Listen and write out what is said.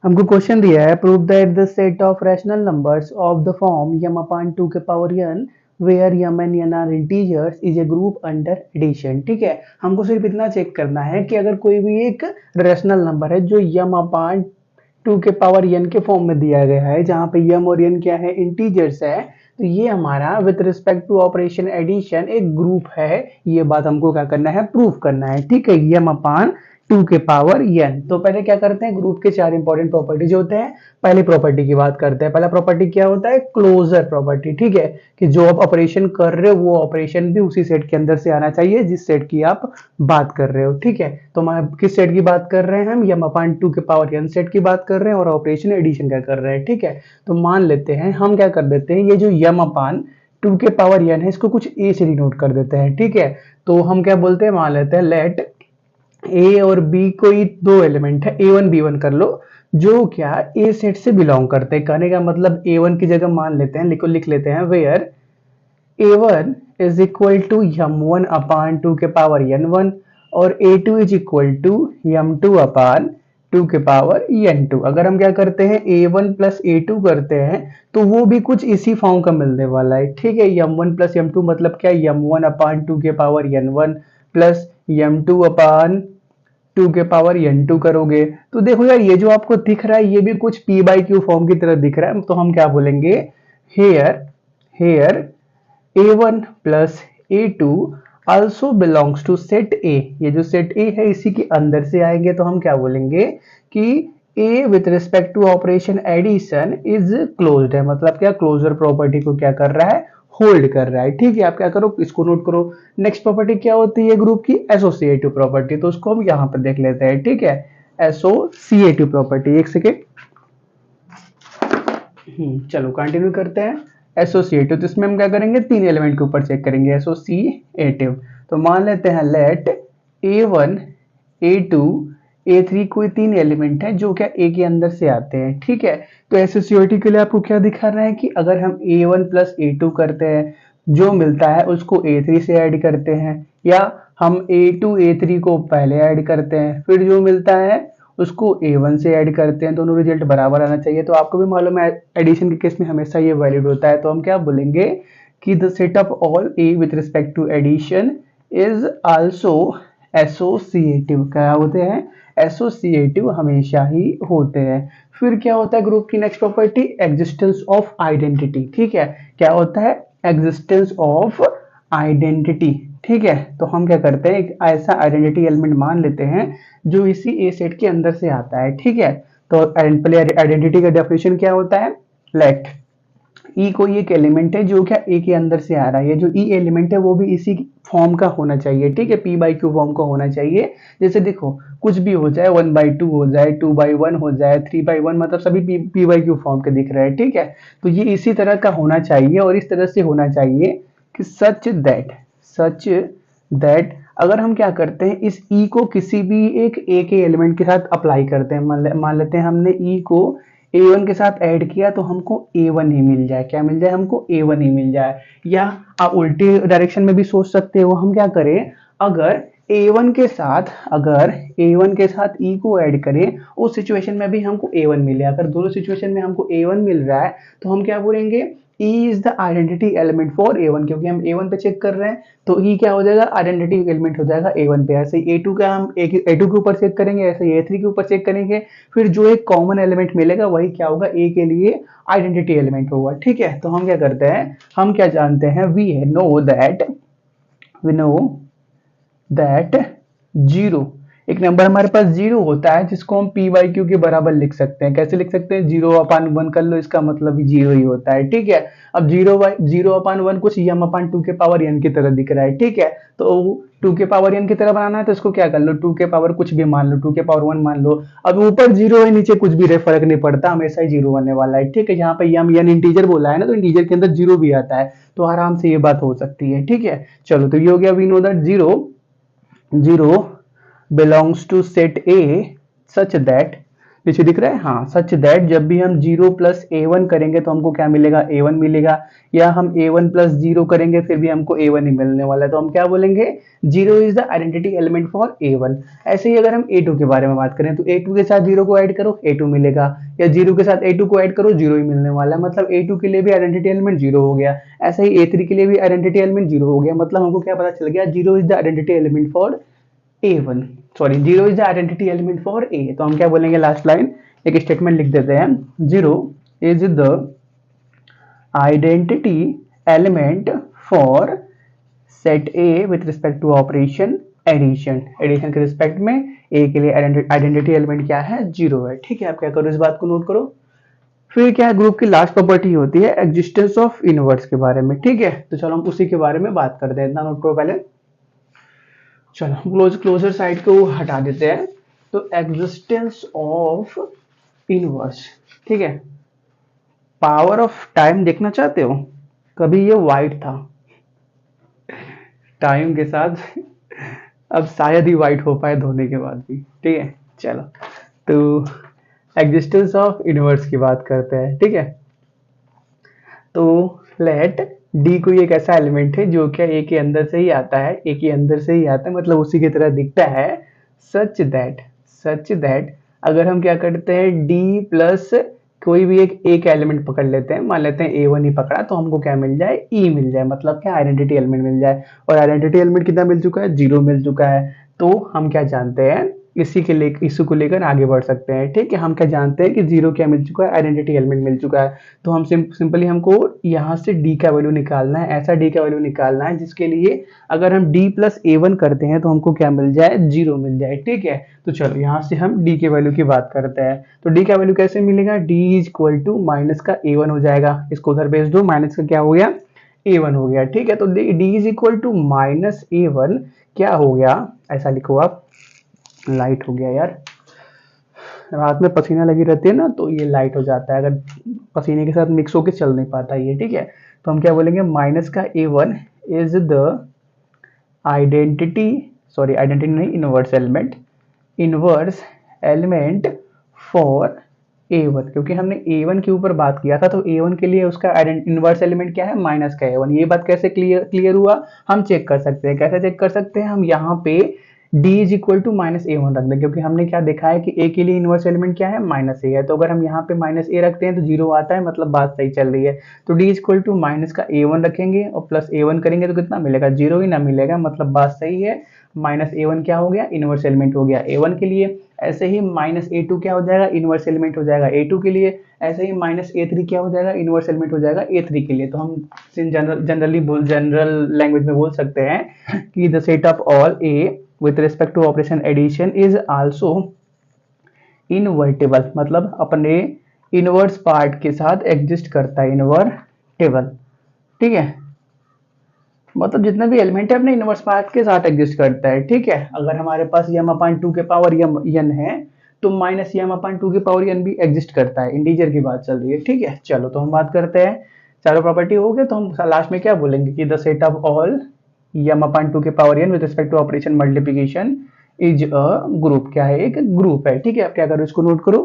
हमको क्वेश्चन दिया है, prove that the set of rational numbers of the form m upon 2 के power n where m and n are integers is a group under addition. ठीक है, हमको सिर्फ इतना चेक करना है कि अगर कोई भी एक रैशनल नंबर है जो m अपॉन 2 के पावर n के फॉर्म में दिया गया है, जहाँ पे m और n क्या है, इंटीजर्स है, तो ये हमारा with respect to operation addition एक ग्रुप है। ये बात हमको क्या करना है, प्रूफ करना है। ठीक है, m अपॉन 2 के पावर n। तो पहले क्या करते हैं, ग्रुप के चार इंपॉर्टेंट प्रॉपर्टीज होते हैं। पहली प्रॉपर्टी की बात करते हैं। पहला प्रॉपर्टी क्या होता है, क्लोजर प्रॉपर्टी। ठीक है, कि जो आप ऑपरेशन कर रहे हो वो ऑपरेशन भी उसी सेट के अंदर से आना चाहिए जिस सेट की आप बात कर रहे हो। ठीक है, तो हम किस सेट की बात कर रहे हैं, हम m अपॉन 2 के पावर n सेट की बात कर रहे हैं और ऑपरेशन एडिशन क्या कर रहे हैं। ठीक है, तो मान लेते हैं, हम क्या कर देते हैं, ये जो m अपॉन 2 के पावर n है इसको कुछ a से डिनोट कर देते हैं। ठीक है, तो हम क्या बोलते हैं, मान लेते हैं लेट ए और बी कोई दो एलिमेंट है, A1 B1 कर लो, जो क्या ए सेट से बिलोंग करते हैं। कहने का मतलब A1 की जगह मान लेते हैं, लिख लेते हैं where A1 is equal to m1 upon 2 के पावर n1 और A2 is equal to m2 अपान 2 के पावर n2। अगर हम क्या करते हैं, A1 प्लस A2 करते हैं तो वो भी कुछ इसी फॉर्म का मिलने वाला है। ठीक है, m1 प्लस m2 मतलब क्या, m1 अपान 2 के पावर n1 प्लस m2 अपान 2 के पावर n2 करोगे तो देखो यार, ये जो आपको दिख रहा है ये भी कुछ p बाई क्यू फॉर्म की तरह दिख रहा है। तो हम क्या बोलेंगे, here here A1 plus A2 also belongs to set A। ये जो सेट A है इसी के अंदर से आएंगे, तो हम क्या बोलेंगे कि A with respect to operation addition is closed है। मतलब क्या, क्लोजर प्रॉपर्टी को क्या कर रहा है, होल्ड कर रहा है। ठीक है, आप क्या करो, इसको नोट करो। नेक्स्ट प्रॉपर्टी क्या होती है ग्रुप की, एसोसिएटिव प्रॉपर्टी। तो उसको हम यहाँ पर देख लेते हैं। ठीक है, एसोसिएटिव प्रॉपर्टी, एक सेकेंड, चलो कंटिन्यू करते हैं। एसोसिएटिव, तो इसमें हम क्या करेंगे, तीन एलिमेंट के ऊपर चेक करेंगे एसोसिएटिव। तो मान लेते हैं लेट A1 A2 A3 कोई तीन एलिमेंट है जो क्या A के अंदर से आते हैं। ठीक है, तो एसोसिएटिव के लिए आपको क्या दिखा रहा है कि अगर हम A1 प्लस A2 करते हैं, जो मिलता है उसको A3 से ऐड करते हैं, या हम A2 A3 को पहले ऐड करते हैं, फिर जो मिलता है उसको A1 से ऐड करते हैं, दोनों रिजल्ट बराबर आना चाहिए। तो आपको भी मालूम है एडिशन के केस में हमेशा ये वैलिड होता है। तो हम क्या बोलेंगे कि the set of all A with respect to addition is also associative. क्या होते हैं, एसोसिएटिव हमेशा ही होते हैं। फिर क्या होता है ग्रुप की next property, existence of identity. ठीक है, क्या होता है, एग्जिस्टेंस ऑफ आइडेंटिटी। ठीक है, तो हम क्या करते हैं, एक ऐसा आइडेंटिटी एलिमेंट मान लेते हैं जो इसी ए सेट के अंदर से आता है। ठीक है, तो पहले आइडेंटिटी का डेफिनेशन क्या होता है, लेट ई कोई एक एलिमेंट है जो क्या ए के अंदर से आ रहा है, ये जो ई एलिमेंट है वो भी इसी फॉर्म का होना चाहिए। ठीक है, पी बाई क्यू फॉर्म का होना चाहिए। जैसे देखो, कुछ भी हो जाए, 1/2 हो जाए, 2/1 हो जाए, 3/1, मतलब सभी पी बाई क्यू फॉर्म के दिख रहे हैं। ठीक है, तो ये इसी तरह का होना चाहिए और इस तरह से होना चाहिए कि सच दैट अगर हम क्या करते हैं, इस ई को किसी भी एक ए के एलिमेंट के साथ अप्लाई करते हैं, मान लेते हैं हमने ई को A1 के साथ ऐड किया तो हमको A1 ही मिल जाए। क्या मिल जाए, हमको A1 ही मिल जाए। या आप उल्टे डायरेक्शन में भी सोच सकते हो, हम क्या करें, अगर A1 के साथ E को ऐड करें, उस सिचुएशन में भी हमको A1 मिले। अगर दोनों सिचुएशन में हमको A1 मिल रहा है तो हम क्या बोलेंगे, E is the identity element for A1, क्योंकि हम A1 पे चेक कर रहे हैं तो E क्या हो जाएगा, आइडेंटिटी एलिमेंट हो जाएगा A1 पे। ऐसे ही A2 का हम A2 के ऊपर चेक करेंगे, ऐसे ही A3 के ऊपर चेक करेंगे, फिर जो एक कॉमन एलिमेंट मिलेगा वही क्या होगा, A के लिए आइडेंटिटी एलिमेंट होगा। ठीक है, तो हम क्या करते हैं, हम क्या जानते हैं, वी नो दैट जीरो, एक नंबर हमारे पास जीरो होता है जिसको हम पी बाई क्यू के बराबर लिख सकते हैं। कैसे लिख सकते हैं, 0/1 कर लो, इसका मतलब भी जीरो ही होता है। ठीक है, अब 0/1 कुछ m/2 के पावर n की तरह दिख रहा है। ठीक है, तो 2 के पावर n की तरह बनाना है तो इसको क्या कर लो, 2 के पावर कुछ भी मान लो, 2 के पावर 1 मान लो। अब ऊपर जीरो है, नीचे कुछ भी रहे, फर्क नहीं पड़ता, हमेशा ही जीरो बनने वाला है। ठीक है, यहाँ पे n इंटीजर बोला है ना, तो इंटीजर के अंदर जीरो भी आता है, तो आराम से ये बात हो सकती है। ठीक है, चलो, तो ये हो गया, we know that zero belongs to set A such that पीछे दिख रहा है, हाँ, सच दैट जब भी हम 0 प्लस A1 करेंगे तो हमको क्या मिलेगा, A1 मिलेगा, या हम A1 प्लस 0 करेंगे फिर भी हमको A1 ही मिलने वाला है, तो हम क्या बोलेंगे, 0 is the identity element for A1। ऐसे ही अगर हम A2 के बारे में बात करें तो A2 के साथ 0 को ऐड करो A2 मिलेगा, या 0 के साथ A2 को ऐड करो 0 ही मिलने वाला है, मतलब A2 के लिए भी आइडेंटिटी एलिमेंट 0 हो गया। ऐसे ही A3 के लिए भी आइडेंटिटी एलिमेंट 0 हो गया, मतलब हमको क्या पता चल गया, 0 is the identity element for A1, sorry 0 is the identity element for A। तो हम क्या बोलेंगे, लास्ट लाइन एक स्टेटमेंट लिख देते हैं, 0 is the identity element for set A with respect to operation addition. Addition के रिस्पेक्ट में A के लिए आइडेंटिटी एलिमेंट क्या है, 0 है। ठीक है, आप क्या करो, इस बात को नोट करो। फिर क्या ग्रुप की लास्ट प्रॉपर्टी होती है एग्जिस्टेंस ऑफ इनवर्स के बारे में। ठीक है, तो चलो हम उसी के बारे में बात करते हैं, इतना नोट करो पहले। चलो क्लोजर साइड को हटा देते हैं। तो एग्जिस्टेंस ऑफ इनवर्स, ठीक है, पावर ऑफ टाइम देखना चाहते हो, कभी ये वाइट था, टाइम के साथ अब शायद ही वाइट हो पाए धोने के बाद भी। ठीक है, चलो तो एग्जिस्टेंस ऑफ इनवर्स की बात करते हैं। ठीक है, तो लेट डी कोई एक ऐसा एलिमेंट है जो क्या ए के अंदर से ही आता है, ए के अंदर से ही आता है, मतलब उसी की तरह दिखता है, सच दैट अगर हम क्या करते हैं, डी प्लस कोई भी एक एलिमेंट पकड़ लेते हैं, मान लेते हैं A1 ही पकड़ा, तो हमको क्या मिल जाए, E मिल जाए, मतलब क्या आइडेंटिटी एलिमेंट मिल जाए। और आइडेंटिटी एलिमेंट कितना मिल चुका है, 0 मिल चुका है। तो हम क्या जानते हैं, इसी को लेकर आगे बढ़ सकते हैं। ठीक है, हम क्या जानते हैं कि 0 क्या मिल चुका है, आइडेंटिटी एलिमेंट मिल चुका है। तो हम सिंपली हमको यहाँ से D का वैल्यू निकालना है, ऐसा D का वैल्यू निकालना है जिसके लिए अगर हम D प्लस A1 करते हैं तो हमको क्या मिल जाए, 0 मिल जाए। ठीक है, तो चलो यहाँ से हम D के वैल्यू की बात करते हैं। तो D का वैल्यू कैसे मिलेगा, D is equal to minus का A1 हो जाएगा, इसको उधर भेज दो, माइनस का क्या हो गया, A1 हो गया। ठीक है, तो D is equal to minus A1 क्या हो गया, ऐसा लिखो आप, लाइट हो गया यार, रात में पसीना लगी रहती है ना तो ये लाइट हो जाता है, अगर पसीने के साथ मिक्स होके चल नहीं पाता ये। ठीक है, तो हम क्या बोलेंगे, माइनस का A1 इज द आइडेंटिटी नहीं, इनवर्स एलिमेंट फॉर A1, क्योंकि हमने A1 के ऊपर बात किया था तो A1 के लिए उसका इनवर्स एलिमेंट क्या है, माइनस का A1। ये बात कैसे क्लियर हुआ, हम चेक कर सकते हैं, कैसे चेक कर सकते हैं, हम यहाँ पे D is equal to minus A1 रख दें, क्योंकि हमने क्या देखा है कि A के लिए इनवर्स एलिमेंट क्या है, माइनस A है। तो अगर हम यहाँ पे माइनस A रखते हैं तो 0 आता है, मतलब बात सही चल रही है। तो D is equal to minus का A1 रखेंगे और प्लस A1 करेंगे तो कितना मिलेगा, 0 ही ना मिलेगा, मतलब बात सही है। माइनस A1 क्या हो गया, इनवर्स एलिमेंट हो गया A1 के लिए। ऐसे ही माइनस A2 क्या हो जाएगा, इनवर्स एलिमेंट हो जाएगा A2 के लिए। ऐसे ही माइनस A3 क्या हो जाएगा, इनवर्स एलिमेंट हो जाएगा A3 के लिए। तो हम जनरल लैंग्वेज में बोल सकते हैं कि the set of all A with respect to operation addition is also invertible, मतलब अपने इनवर्स पार्ट के साथ एग्जिस्ट करता है, इनवर्टेबल। ठीक है, मतलब जितना भी एलिमेंट है अपने इनवर्स पार्ट के साथ एग्जिस्ट करता है। ठीक है, अगर हमारे पास m अपान 2 के पावर n है तो माइनस m अपान 2 के पावर n भी एग्जिस्ट करता है, इंटीजर की बात चल रही है। ठीक है, चलो तो हम बात करते हैं, चारों प्रॉपर्टी हो गए, तो हम लास्ट में क्या बोलेंगे कि the set of all m upon 2 के power n with respect to operation multiplication is a group, क्या है, एक ग्रुप है। ठीक है, आप क्या करो, इसको नोट करो,